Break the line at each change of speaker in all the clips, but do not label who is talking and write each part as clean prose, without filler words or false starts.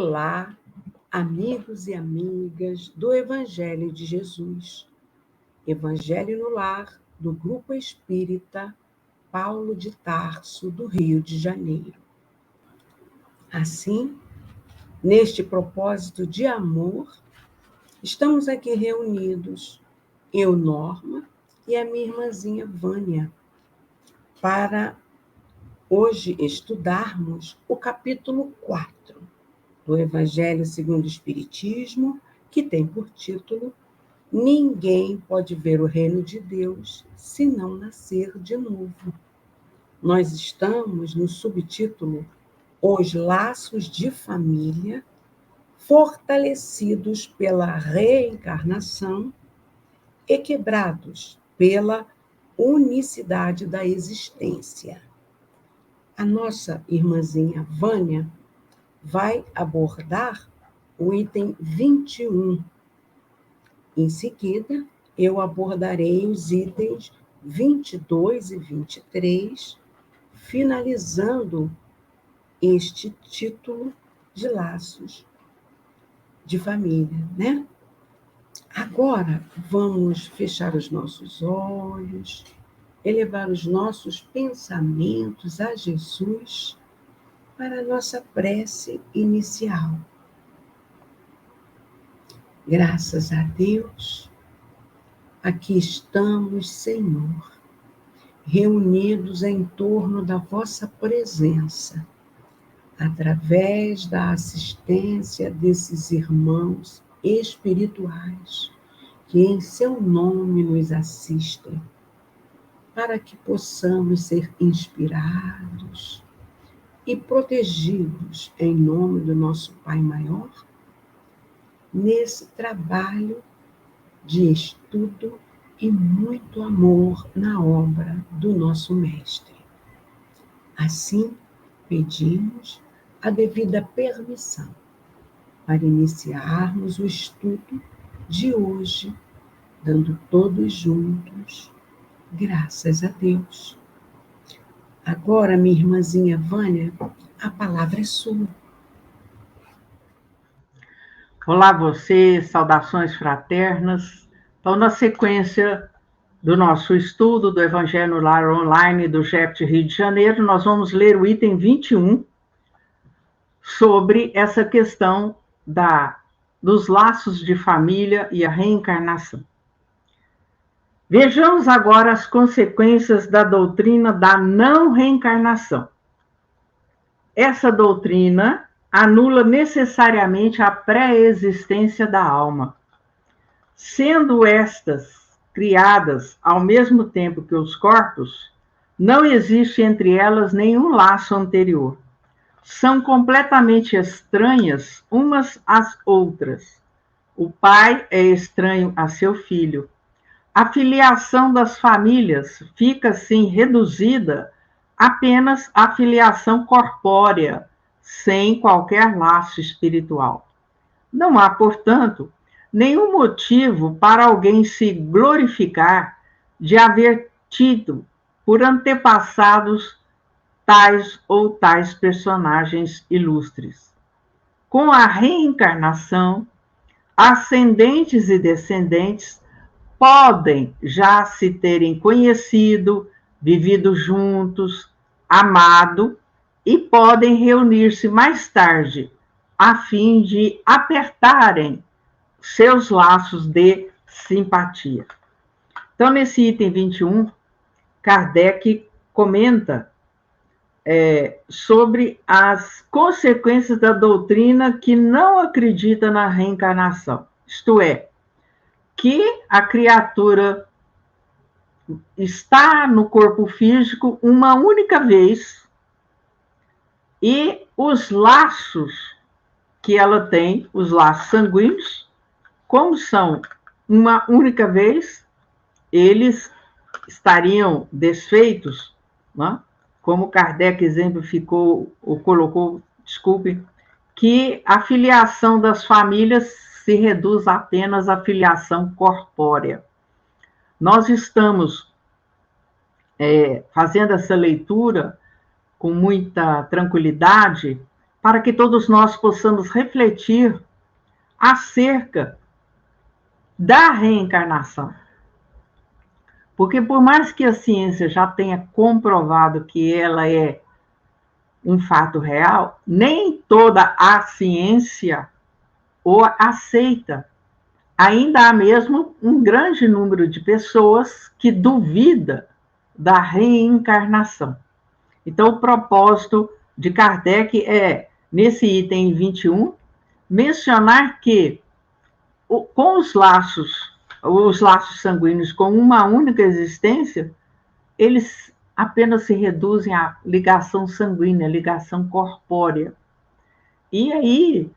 Olá, amigos e amigas do Evangelho de Jesus. Evangelho no Lar, do Grupo Espírita Paulo de Tarso, do Rio de Janeiro. Assim, neste propósito de amor, estamos aqui reunidos, eu, Norma, e a minha irmãzinha Vânia, para hoje estudarmos o capítulo 4 do Evangelho segundo o Espiritismo, que tem por título Ninguém pode ver o reino de Deus se não nascer de novo. Nós estamos no subtítulo Os Laços de Família, fortalecidos pela reencarnação e quebrados pela unicidade da existência. A nossa irmãzinha Vânia vai abordar o item 21. Em seguida, eu abordarei os itens 22 e 23, finalizando este título de Laços de Família, né? Agora, vamos fechar os nossos olhos, elevar os nossos pensamentos a Jesus para a nossa prece inicial. Graças a Deus, aqui estamos, Senhor, reunidos em torno da vossa presença, através da assistência desses irmãos espirituais que em seu nome nos assistem, para que possamos ser inspirados e protegidos em nome do nosso Pai Maior, nesse trabalho de estudo e muito amor na obra do nosso Mestre. Assim, pedimos a devida permissão para iniciarmos o estudo de hoje, dando todos juntos graças a Deus. Agora, minha irmãzinha Vânia, a palavra é sua.
Olá você, saudações fraternas. Então, na sequência do nosso estudo do Evangelho no Lar Online do GEPT Rio de Janeiro, nós vamos ler o item 21 sobre essa questão dos laços de família e a reencarnação. Vejamos agora as consequências da doutrina da não reencarnação. Essa doutrina anula necessariamente a pré-existência da alma. Sendo estas criadas ao mesmo tempo que os corpos, não existe entre elas nenhum laço anterior. São completamente estranhas umas às outras. O pai é estranho a seu filho. A filiação das famílias fica, assim, reduzida apenas à filiação corpórea, sem qualquer laço espiritual. Não há, portanto, nenhum motivo para alguém se glorificar de haver tido por antepassados tais ou tais personagens ilustres. Com a reencarnação, ascendentes e descendentes podem já se terem conhecido, vivido juntos, amado, e podem reunir-se mais tarde, a fim de apertarem seus laços de simpatia. Então, nesse item 21, Kardec comenta sobre as consequências da doutrina que não acredita na reencarnação. Isto é, que a criatura está no corpo físico uma única vez e os laços que ela tem, os laços sanguíneos, como são uma única vez, eles estariam desfeitos, né? Como Kardec exemplificou, ou colocou, que a filiação das famílias se reduz apenas à filiação corpórea. Nós estamos fazendo essa leitura com muita tranquilidade para que todos nós possamos refletir acerca da reencarnação. Porque por mais que a ciência já tenha comprovado que ela é um fato real, nem toda a ciência o aceita. Ainda há mesmo um grande número de pessoas que duvida da reencarnação. Então, o propósito de Kardec é, nesse item 21, mencionar que com os laços sanguíneos com uma única existência, eles apenas se reduzem à ligação sanguínea, ligação corpórea. E aí,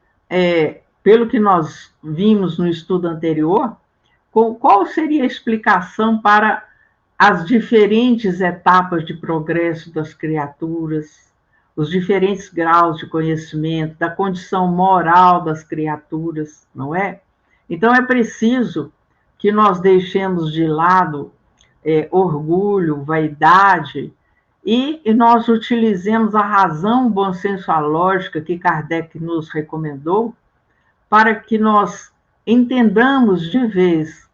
pelo que nós vimos no estudo anterior, qual seria a explicação para as diferentes etapas de progresso das criaturas, os diferentes graus de conhecimento, da condição moral das criaturas, não é? Então, é preciso que nós deixemos de lado orgulho, vaidade, e nós utilizemos a razão, o bom senso, a lógica que Kardec nos recomendou, para que nós entendamos de vez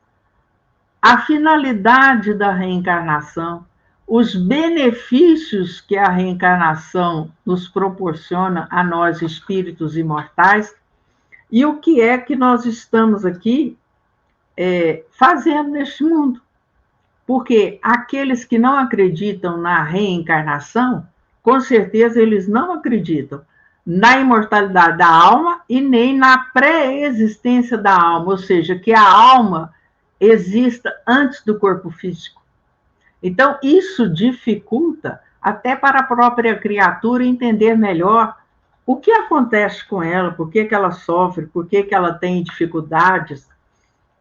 a finalidade da reencarnação, os benefícios que a reencarnação nos proporciona a nós, espíritos imortais, e o que é que nós estamos aqui fazendo neste mundo. Porque aqueles que não acreditam na reencarnação, com certeza eles não acreditam na imortalidade da alma e nem na pré-existência da alma, ou seja, que a alma exista antes do corpo físico. Então, isso dificulta até para a própria criatura entender melhor o que acontece com ela, por que ela sofre, por que ela tem dificuldades,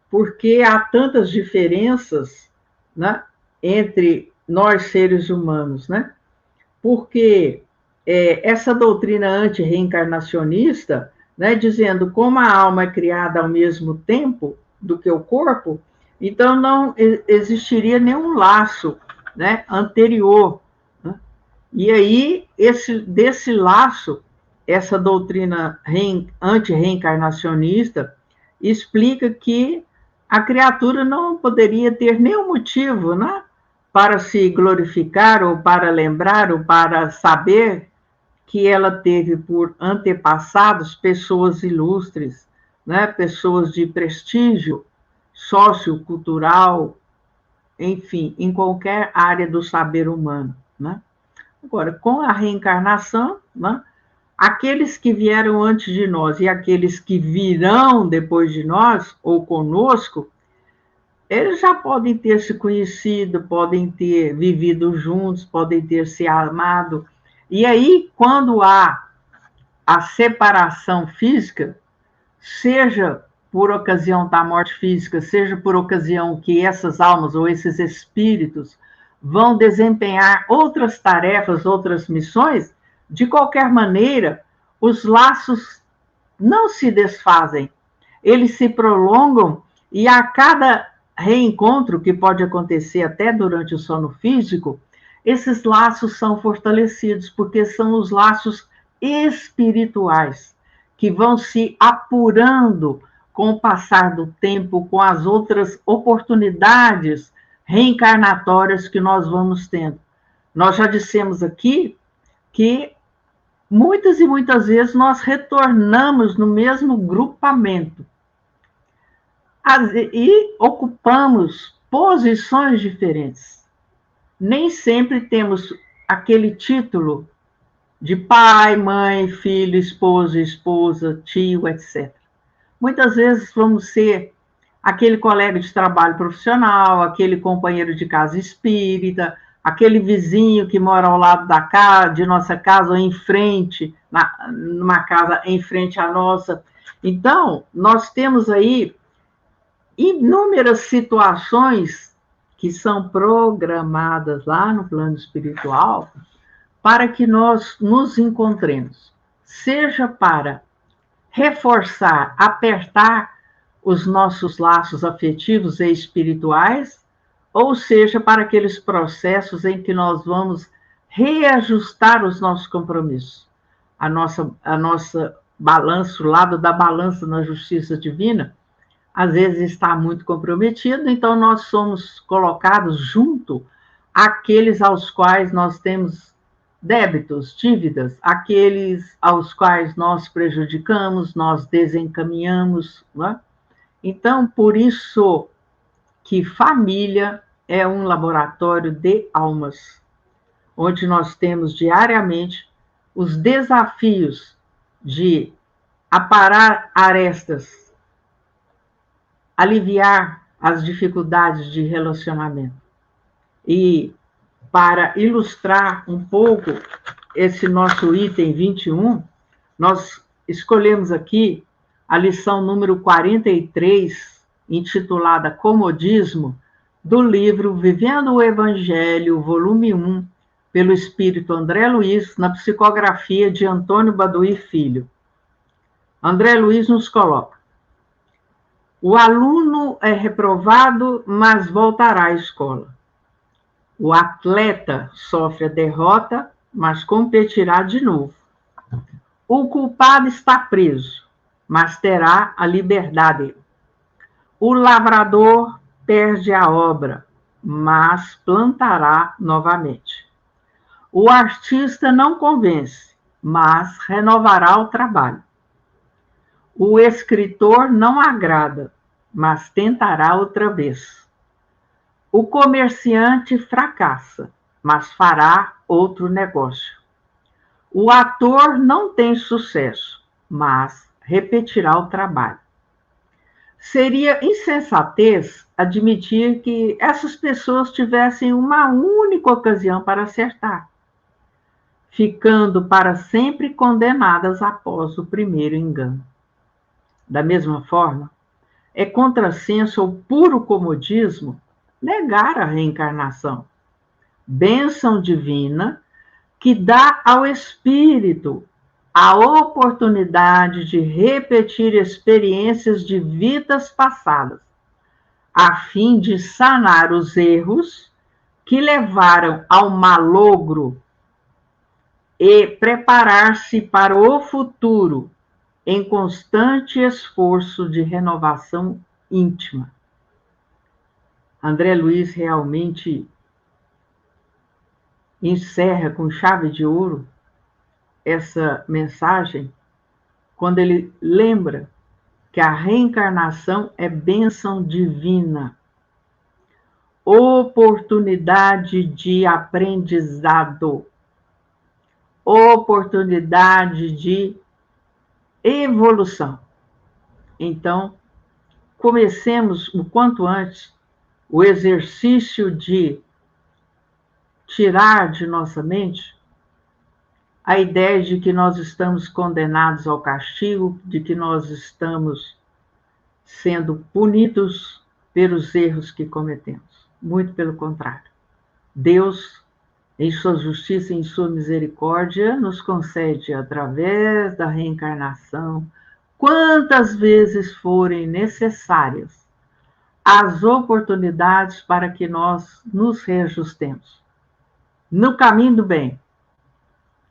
porque há tantas diferenças, né, entre nós seres humanos, né? Porque essa doutrina anti-reencarnacionista, né, dizendo como a alma é criada ao mesmo tempo do que o corpo, então não existiria nenhum laço, né, anterior, né? E aí, desse laço, essa doutrina anti-reencarnacionista explica que a criatura não poderia ter nenhum motivo, né, para se glorificar, ou para lembrar, ou para saber que ela teve por antepassados pessoas ilustres, né, pessoas de prestígio sociocultural, enfim, em qualquer área do saber humano, né? Agora, com a reencarnação, né, aqueles que vieram antes de nós e aqueles que virão depois de nós, ou conosco, eles já podem ter se conhecido, podem ter vivido juntos, podem ter se amado. E aí, quando há a separação física, seja por ocasião da morte física, seja por ocasião que essas almas ou esses espíritos vão desempenhar outras tarefas, outras missões, de qualquer maneira, os laços não se desfazem, eles se prolongam, e a cada reencontro, que pode acontecer até durante o sono físico, esses laços são fortalecidos, porque são os laços espirituais, que vão se apurando com o passar do tempo, com as outras oportunidades reencarnatórias que nós vamos tendo. Nós já dissemos aqui que muitas e muitas vezes nós retornamos no mesmo grupamento e ocupamos posições diferentes. Nem sempre temos aquele título de pai, mãe, filho, esposo, esposa, tio, etc. Muitas vezes vamos ser aquele colega de trabalho profissional, aquele companheiro de casa espírita, aquele vizinho que mora ao lado da casa, de nossa casa, ou em frente, numa casa em frente à nossa. Então, nós temos aí inúmeras situações que são programadas lá no plano espiritual para que nós nos encontremos, seja para reforçar, apertar os nossos laços afetivos e espirituais, ou seja, para aqueles processos em que nós vamos reajustar os nossos compromissos. a nossa balança, o lado da balança na justiça divina, às vezes está muito comprometido, então nós somos colocados junto àqueles aos quais nós temos débitos, dívidas, aqueles aos quais nós prejudicamos, nós desencaminhamos, não é? Então, por isso que família é um laboratório de almas, onde nós temos diariamente os desafios de aparar arestas, aliviar as dificuldades de relacionamento. E para ilustrar um pouco esse nosso item 21, nós escolhemos aqui a lição número 43, intitulada Comodismo, do livro Vivendo o Evangelho, volume 1, pelo espírito André Luiz, na psicografia de Antônio Baduy Filho. André Luiz nos coloca: o aluno é reprovado, mas voltará à escola. O atleta sofre a derrota, mas competirá de novo. O culpado está preso, mas terá a liberdade. O lavrador perde a obra, mas plantará novamente. O artista não convence, mas renovará o trabalho. O escritor não agrada, mas tentará outra vez. O comerciante fracassa, mas fará outro negócio. O ator não tem sucesso, mas repetirá o trabalho. Seria insensatez admitir que essas pessoas tivessem uma única ocasião para acertar, ficando para sempre condenadas após o primeiro engano. Da mesma forma, é contrassenso ou puro comodismo negar a reencarnação, bênção divina que dá ao espírito a oportunidade de repetir experiências de vidas passadas, a fim de sanar os erros que levaram ao malogro e preparar-se para o futuro em constante esforço de renovação íntima. André Luiz realmente encerra com chave de ouro essa mensagem quando ele lembra que a reencarnação é bênção divina, oportunidade de aprendizado, oportunidade de evolução. Então, comecemos o quanto antes o exercício de tirar de nossa mente a ideia de que nós estamos condenados ao castigo, de que nós estamos sendo punidos pelos erros que cometemos. Muito pelo contrário. Deus, em sua justiça e em sua misericórdia, nos concede, através da reencarnação, quantas vezes forem necessárias, as oportunidades para que nós nos reajustemos no caminho do bem,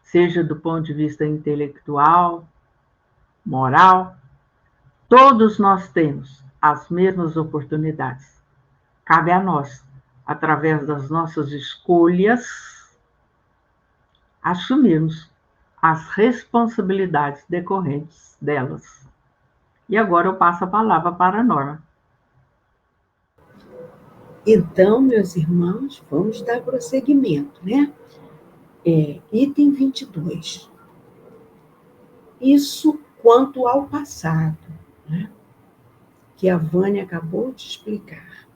seja do ponto de vista intelectual, moral. Todos nós temos as mesmas oportunidades. Cabe a nós, através das nossas escolhas, assumirmos as responsabilidades decorrentes delas. E agora eu passo a palavra para a Norma.
Então, meus irmãos, vamos dar prosseguimento, né? Item 22. Isso quanto ao passado, né? Que a Vânia acabou de explicar.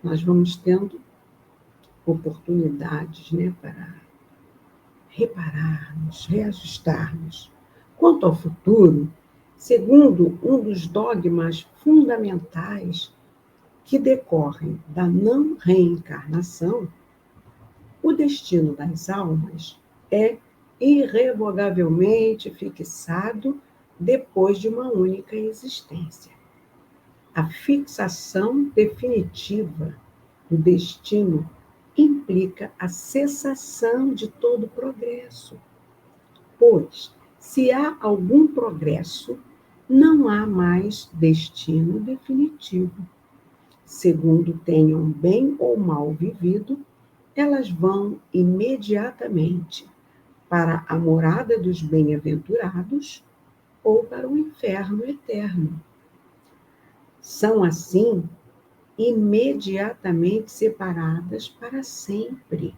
Nós vamos tendo oportunidades, né, para repararmos, reajustarmos. Quanto ao futuro, segundo um dos dogmas fundamentais que decorrem da não reencarnação, o destino das almas é irrevogavelmente fixado depois de uma única existência. A fixação definitiva do destino implica a cessação de todo progresso, pois, Se há algum progresso, não há mais destino definitivo. Segundo tenham bem ou mal vivido, elas vão imediatamente para a morada dos bem-aventurados ou para o inferno eterno. São, assim, imediatamente separadas para sempre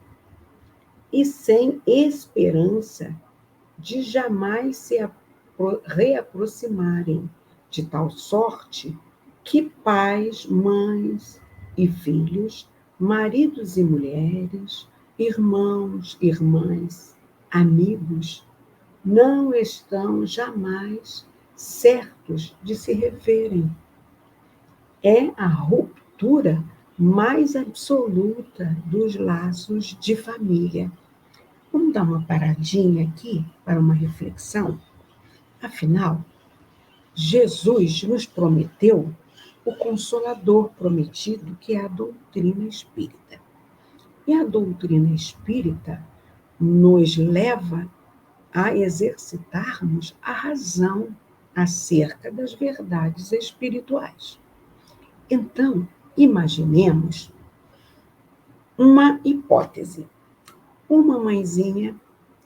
e sem esperança de jamais se reaproximarem, de tal sorte que pais, mães e filhos, maridos e mulheres, irmãos, irmãs, amigos, não estão jamais certos de se reverem. É a ruptura mais absoluta dos laços de família. Vamos dar uma paradinha aqui para uma reflexão? Afinal, Jesus nos prometeu o Consolador prometido, que é a doutrina espírita. E a doutrina espírita nos leva a exercitarmos a razão acerca das verdades espirituais. Então, imaginemos uma hipótese. Uma mãezinha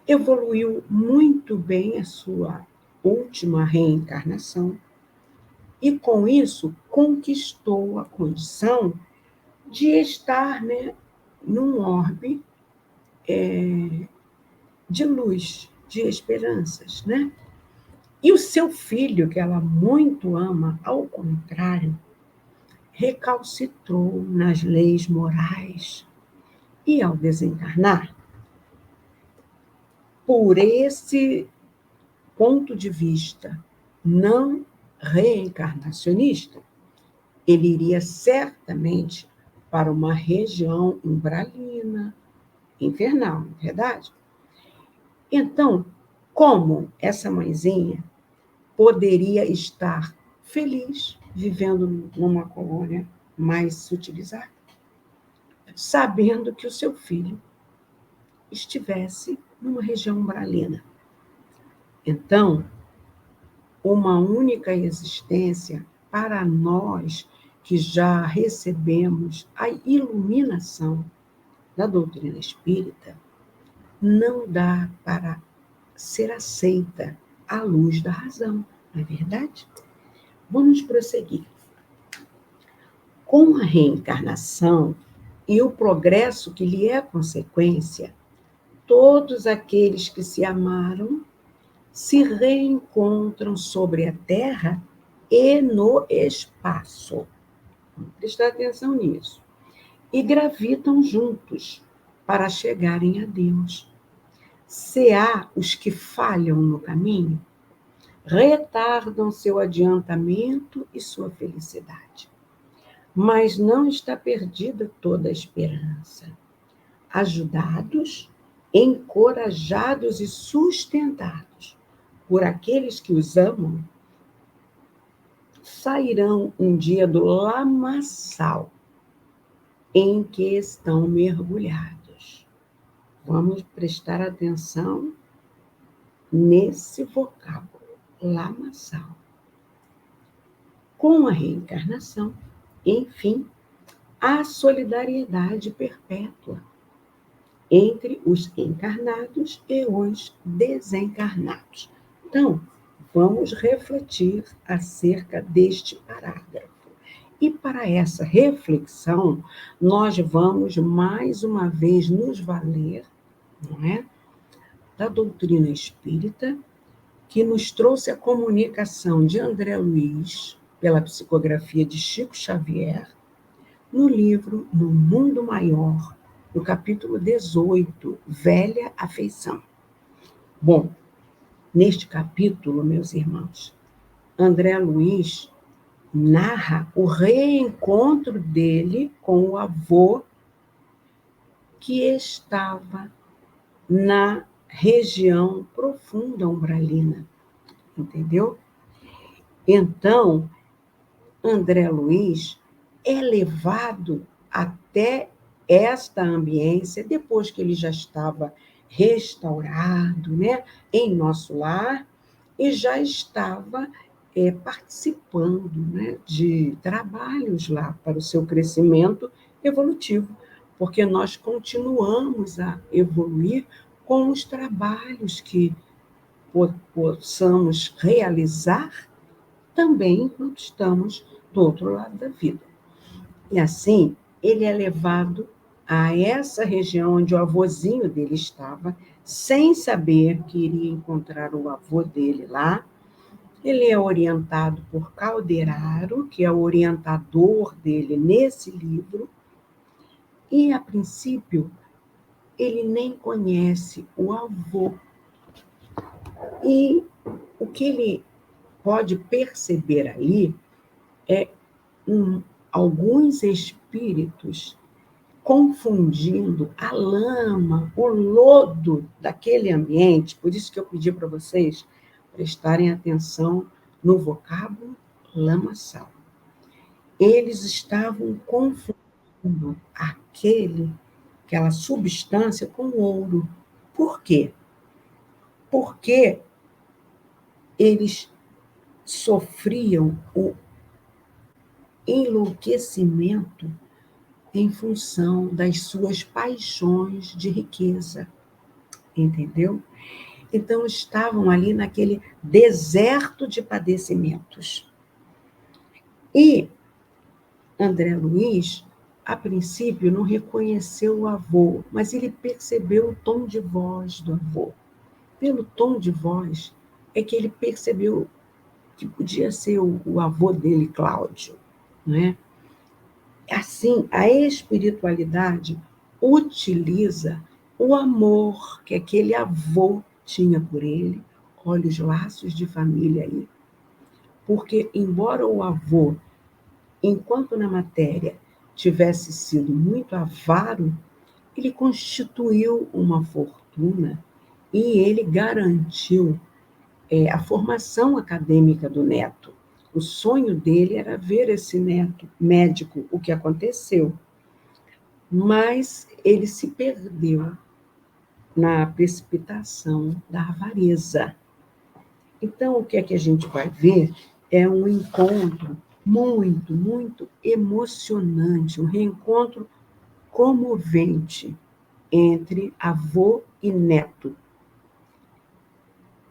evoluiu muito bem a sua última reencarnação e, com isso, conquistou a condição de estar, num orbe de luz, de esperanças, né? E o seu filho, que ela muito ama, ao contrário, recalcitrou nas leis morais e, ao desencarnar, por esse ponto de vista não reencarnacionista, ele iria certamente para uma região umbralina, infernal, não é verdade? Então, como essa mãezinha poderia estar feliz vivendo numa colônia mais sutilizada, sabendo que o seu filho estivesse numa região umbralina? Então, uma única existência para nós que já recebemos a iluminação da doutrina espírita não dá para ser aceita à luz da razão, não é verdade? Vamos prosseguir. Com a reencarnação e o progresso que lhe é consequência, todos aqueles que se amaram se reencontram sobre a Terra e no espaço. Vamos prestar atenção nisso. E gravitam juntos para chegarem a Deus. Se há os que falham no caminho, retardam seu adiantamento e sua felicidade. Mas não está perdida toda a esperança. Ajudados, encorajados e sustentados por aqueles que os amam, sairão um dia do lamaçal em que estão mergulhados. Vamos prestar atenção nesse vocábulo, lamaçal. Com a reencarnação, enfim, há solidariedade perpétua entre os encarnados e os desencarnados. Então, vamos refletir acerca deste parágrafo. E para essa reflexão, nós vamos mais uma vez nos valer, não é, da doutrina espírita, que nos trouxe a comunicação de André Luiz, pela psicografia de Chico Xavier, no livro No Mundo Maior, no capítulo 18, Velha Afeição. Bom, neste capítulo, meus irmãos, André Luiz narra o reencontro dele com o avô que estava na região profunda umbralina, entendeu? Então, André Luiz é levado até esta ambiência, depois que ele já estava restaurado, né, em nosso lar, e já estava participando, né, de trabalhos lá para o seu crescimento evolutivo, porque nós continuamos a evoluir com os trabalhos que possamos realizar também enquanto estamos do outro lado da vida. E assim, ele é levado a essa região onde o avôzinho dele estava, sem saber que iria encontrar o avô dele lá. Ele é orientado por Calderaro, que é o orientador dele nesse livro, e, a princípio, ele nem conhece o avô. E o que ele pode perceber ali é alguns espíritos confundindo a lama, o lodo daquele ambiente. Por isso que eu pedi para vocês prestarem atenção no vocábulo lamaçal. Eles estavam confundindo aquela substância com ouro. Por quê? Porque eles sofriam o enlouquecimento em função das suas paixões de riqueza, entendeu? Então, estavam ali naquele deserto de padecimentos. E André Luiz, a princípio, não reconheceu o avô, mas ele percebeu o tom de voz do avô. Pelo tom de voz, é que ele percebeu que podia ser o avô dele, Cláudio, né? Assim, a espiritualidade utiliza o amor que aquele avô tinha por ele. Olha os laços de família aí. Porque, embora o avô, enquanto na matéria, tivesse sido muito avaro, ele constituiu uma fortuna e ele garantiu a formação acadêmica do neto. O sonho dele era ver esse neto médico, o que aconteceu. Mas ele se perdeu na precipitação da avareza. Então, o que é que a gente vai ver é um encontro muito, muito emocionante, um reencontro comovente entre avô e neto,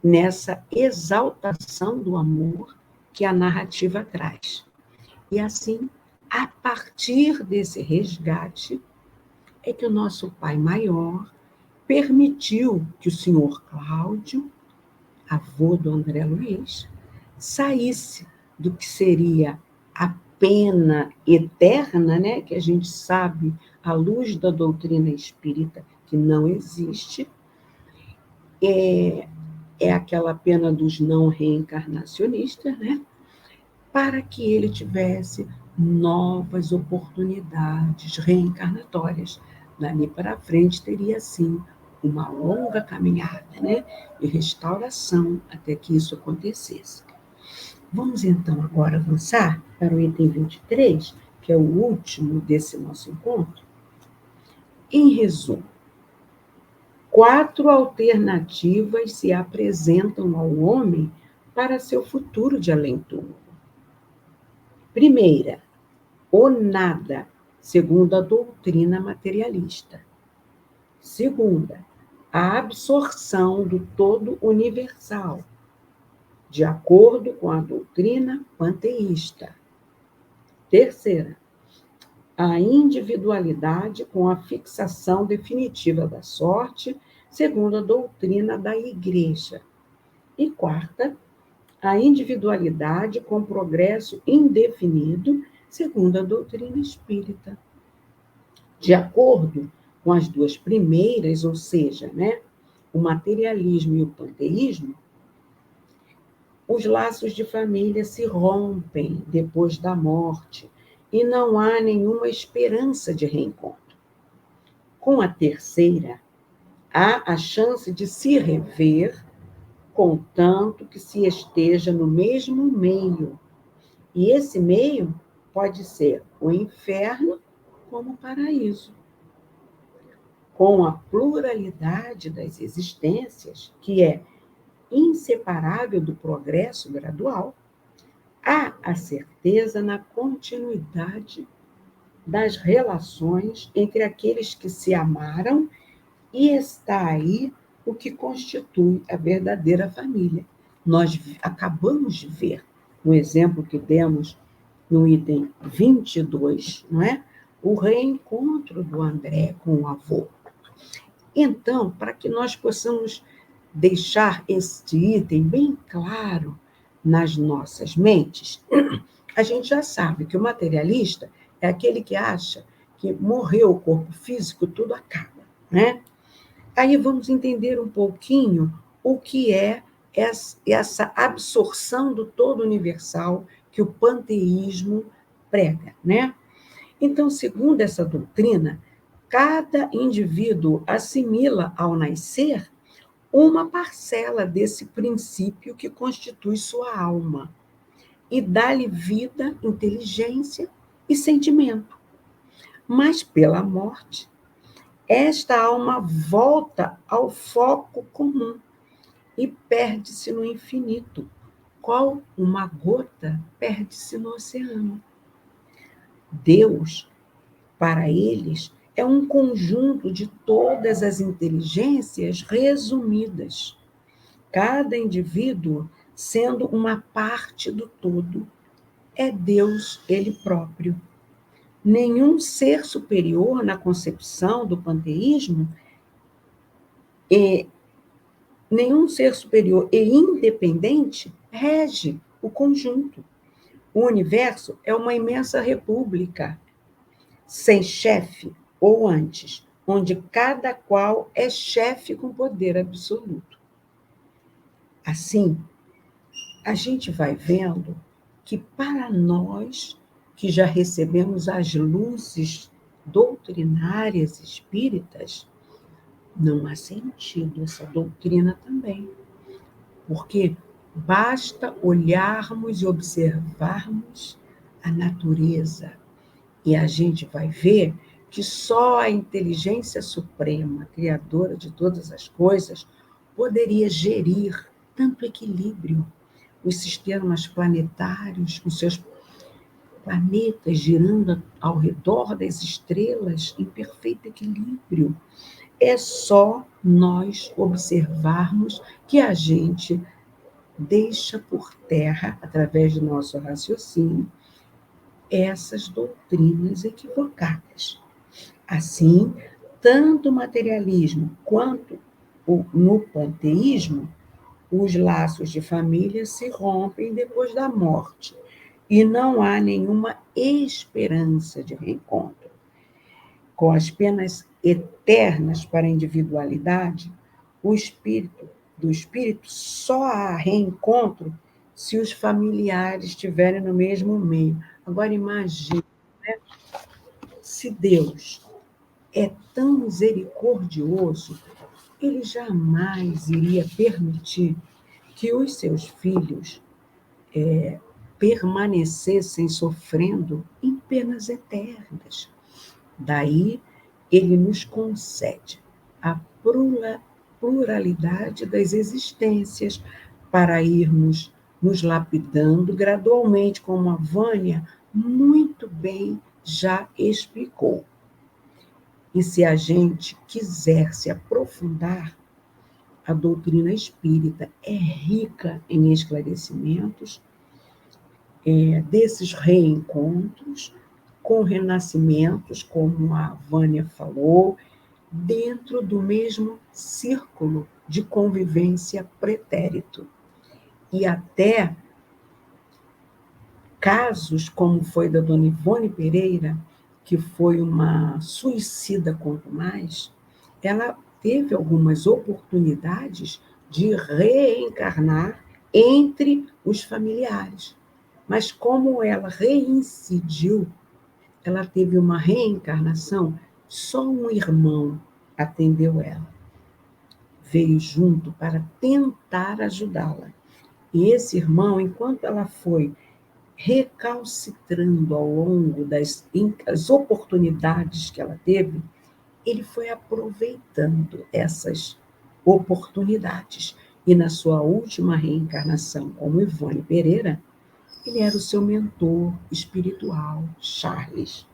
nessa exaltação do amor que a narrativa traz. E assim, a partir desse resgate, é que o nosso pai maior permitiu que o senhor Cláudio, avô do André Luiz, saísse do que seria a pena eterna, né, que a gente sabe, à luz da doutrina espírita, que não existe, é aquela pena dos não reencarnacionistas, né, para que ele tivesse novas oportunidades reencarnatórias. Dali para frente teria, sim, uma longa caminhada, né, de restauração até que isso acontecesse. Vamos, então, agora avançar para o item 23, que é o último desse nosso encontro. Em resumo, 4 alternativas se apresentam ao homem para seu futuro de além-túmulo. Primeira, o nada, segundo a doutrina materialista. Segunda, a absorção do todo universal, de acordo com a doutrina panteísta. Terceira, a individualidade com a fixação definitiva da sorte, segundo a doutrina da Igreja. E quarta, a individualidade com progresso indefinido, segundo a doutrina espírita. De acordo com as duas primeiras, ou seja, né, o materialismo e o panteísmo, os laços de família se rompem depois da morte e não há nenhuma esperança de reencontro. Com a terceira, há a chance de se rever, contanto que se esteja no mesmo meio. E esse meio pode ser o inferno como o paraíso. Com a pluralidade das existências, que é inseparável do progresso gradual, há a certeza na continuidade das relações entre aqueles que se amaram e está aí o que constitui a verdadeira família. Nós acabamos de ver, no exemplo que demos no item 22, não é? O reencontro do André com o avô. Então, para que nós possamos deixar este item bem claro nas nossas mentes, a gente já sabe que o materialista é aquele que acha que morreu o corpo físico, tudo acaba, né? Aí vamos entender um pouquinho o que é essa absorção do todo universal que o panteísmo prega, né? Então, segundo essa doutrina, cada indivíduo assimila ao nascer uma parcela desse princípio que constitui sua alma e dá-lhe vida, inteligência e sentimento. Mas pela morte, esta alma volta ao foco comum e perde-se no infinito, qual uma gota perde-se no oceano. Deus, para eles, é um conjunto de todas as inteligências resumidas, cada indivíduo sendo uma parte do todo. É Deus ele próprio. Nenhum ser superior na concepção do panteísmo nenhum ser superior e independente rege o conjunto. O universo é uma imensa república, sem chefe ou antes, onde cada qual é chefe com poder absoluto. Assim, a gente vai vendo que para nós, que já recebemos as luzes doutrinárias espíritas, não há sentido essa doutrina também, porque basta olharmos e observarmos a natureza e a gente vai ver que só a inteligência suprema, criadora de todas as coisas, poderia gerir tanto equilíbrio. Os sistemas planetários, com seus planetas girando ao redor das estrelas em perfeito equilíbrio. É só nós observarmos que a gente deixa por terra, através do nosso raciocínio, essas doutrinas equivocadas. Assim, tanto o materialismo quanto no panteísmo, os laços de família se rompem depois da morte e não há nenhuma esperança de reencontro. Com as penas eternas para a individualidade, do espírito só há reencontro se os familiares estiverem no mesmo meio. Agora imagine, né? Se Deus é tão misericordioso, ele jamais iria permitir que os seus filhos permanecessem sofrendo em penas eternas. Daí, ele nos concede a pluralidade das existências para irmos nos lapidando gradualmente, como a Vânia muito bem já explicou. E se a gente quiser se aprofundar, a doutrina espírita é rica em esclarecimentos desses reencontros com renascimentos, como a Vânia falou, dentro do mesmo círculo de convivência pretérito. E até casos como foi da dona Ivone Pereira, que foi uma suicida quanto mais, ela teve algumas oportunidades de reencarnar entre os familiares. Mas como ela reincidiu, ela teve uma reencarnação, só um irmão atendeu ela. Veio junto para tentar ajudá-la. E esse irmão, enquanto ela foi recalcitrando ao longo das oportunidades que ela teve, ele foi aproveitando essas oportunidades E na sua última reencarnação como Ivone Pereira, ele era o seu mentor espiritual, Charles.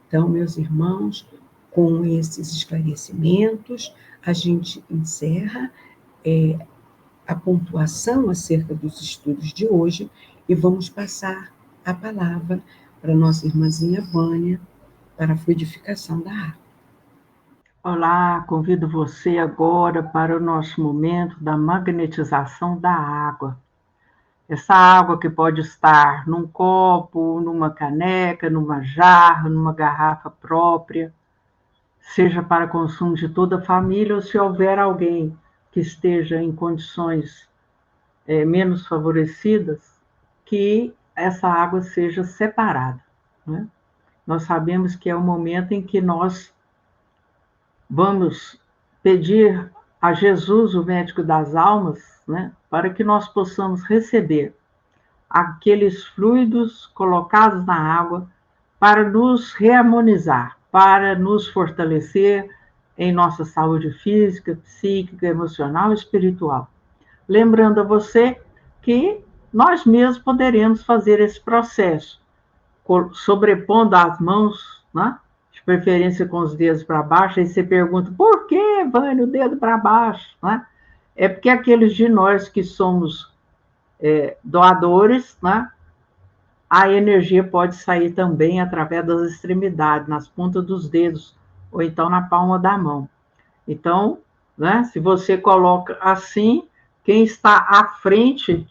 Então, meus irmãos, com esses esclarecimentos, a gente encerra a pontuação acerca dos estudos de hoje e vamos passar a palavra para nossa irmãzinha Vânia para a fluidificação da água.
Olá, convido você agora para o nosso momento da magnetização da água. Essa água que pode estar num copo, numa caneca, numa jarra, numa garrafa própria, seja para consumo de toda a família ou se houver alguém que esteja em condições menos favorecidas, que essa água seja separada, né? Nós sabemos que é o momento em que nós vamos pedir a Jesus, o médico das almas, né, para que nós possamos receber aqueles fluidos colocados na água para nos reharmonizar, para nos fortalecer em nossa saúde física, psíquica, emocional e espiritual. Lembrando a você que nós mesmos poderemos fazer esse processo, sobrepondo as mãos, né? De preferência com os dedos para baixo. Aí você pergunta, por que, Vânia, o dedo para baixo? Né? É porque aqueles de nós que somos doadores, né? A energia pode sair também através das extremidades, nas pontas dos dedos, ou então na palma da mão. Então, né, se você coloca assim, quem está à frente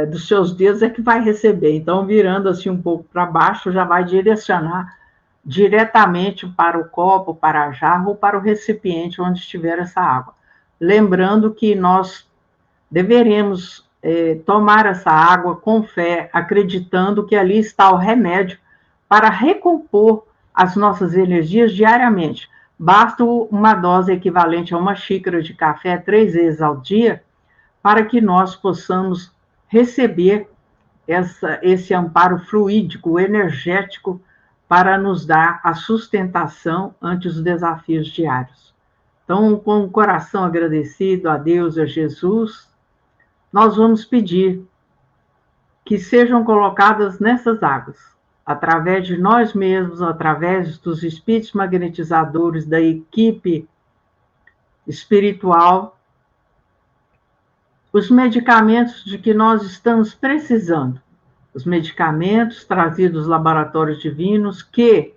dos seus dedos é que vai receber. Então, virando assim um pouco para baixo, já vai direcionar diretamente para o copo, para a jarra ou para o recipiente onde estiver essa água. Lembrando que nós deveremos tomar essa água com fé, acreditando que ali está o remédio para recompor as nossas energias diariamente. Basta uma dose equivalente a uma xícara de café 3 vezes ao dia para que nós possamos receber esse amparo fluídico, energético, para nos dar a sustentação ante os desafios diários. Então, com o coração agradecido a Deus e a Jesus, nós vamos pedir que sejam colocadas nessas águas, através de nós mesmos, através dos espíritos magnetizadores da equipe espiritual, os medicamentos de que nós estamos precisando, os medicamentos trazidos dos laboratórios divinos que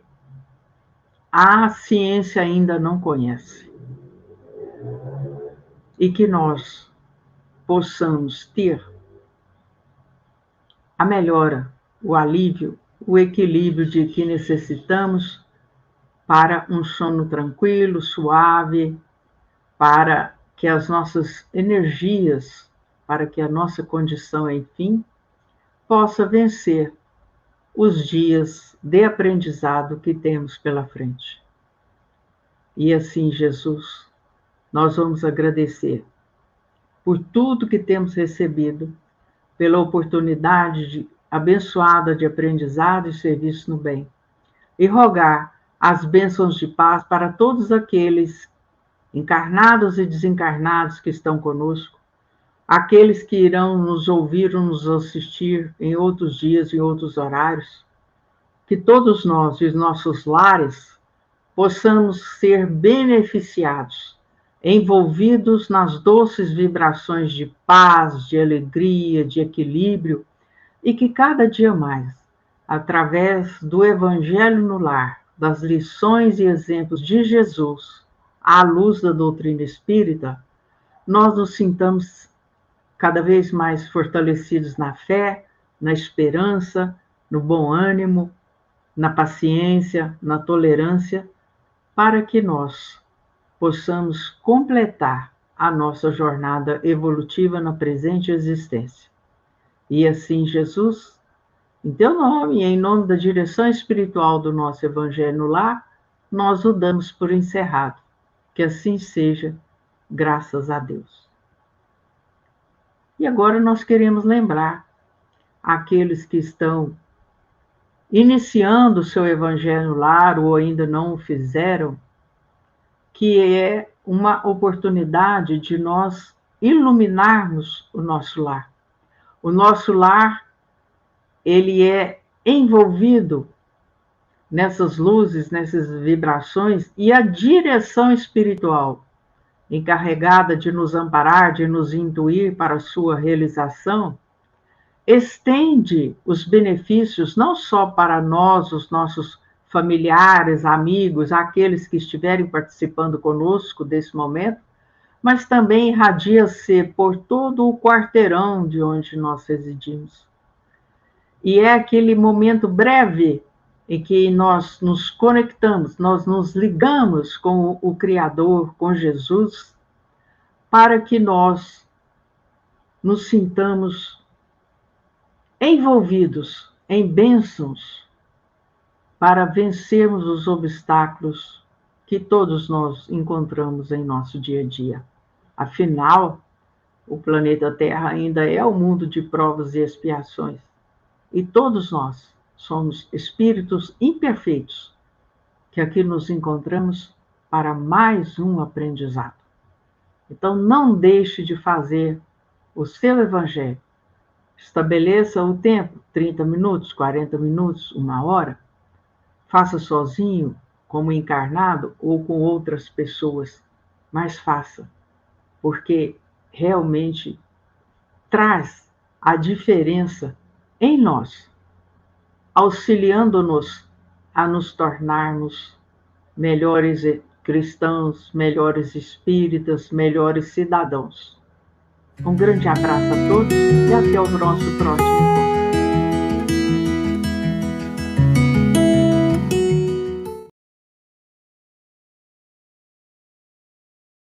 a ciência ainda não conhece, e que nós possamos ter a melhora, o alívio, o equilíbrio de que necessitamos para um sono tranquilo, suave, para que as nossas energias, para que a nossa condição, enfim, possa vencer os dias de aprendizado que temos pela frente. E assim, Jesus, nós vamos agradecer por tudo que temos recebido, pela oportunidade abençoada de aprendizado e serviço no bem, e rogar as bênçãos de paz para todos aqueles encarnados e desencarnados que estão conosco, aqueles que irão nos ouvir ou nos assistir em outros dias e outros horários, que todos nós e os nossos lares possamos ser beneficiados, envolvidos nas doces vibrações de paz, de alegria, de equilíbrio, e que cada dia mais, através do Evangelho no lar, das lições e exemplos de Jesus, à luz da doutrina espírita, nós nos sintamos cada vez mais fortalecidos na fé, na esperança, no bom ânimo, na paciência, na tolerância, para que nós possamos completar a nossa jornada evolutiva na presente existência. E assim, Jesus, em teu nome e em nome da direção espiritual do nosso Evangelho no Lar, nós o damos por encerrado. Que assim seja, graças a Deus. E agora nós queremos lembrar aqueles que estão iniciando o seu Evangelho no Lar ou ainda não o fizeram, que é uma oportunidade de nós iluminarmos o nosso lar. O nosso lar, ele é envolvido nessas luzes, nessas vibrações, e a direção espiritual, encarregada de nos amparar, de nos intuir para a sua realização, estende os benefícios não só para nós, os nossos familiares, amigos, aqueles que estiverem participando conosco desse momento, mas também irradia-se por todo o quarteirão de onde nós residimos. E é aquele momento breve em que nós nos conectamos, nós nos ligamos com o Criador, com Jesus, para que nós nos sintamos envolvidos em bênçãos para vencermos os obstáculos que todos nós encontramos em nosso dia a dia. Afinal, o planeta Terra ainda é o mundo de provas e expiações. E todos nós somos espíritos imperfeitos que aqui nos encontramos para mais um aprendizado. Então, não deixe de fazer o seu evangelho. Estabeleça o tempo, 30 minutos, 40 minutos, 1 hora. Faça sozinho, como encarnado, ou com outras pessoas, mas faça, porque realmente traz a diferença em nós, auxiliando-nos a nos tornarmos melhores cristãos, melhores espíritas, melhores cidadãos. Um grande abraço a todos e até o nosso próximo encontro.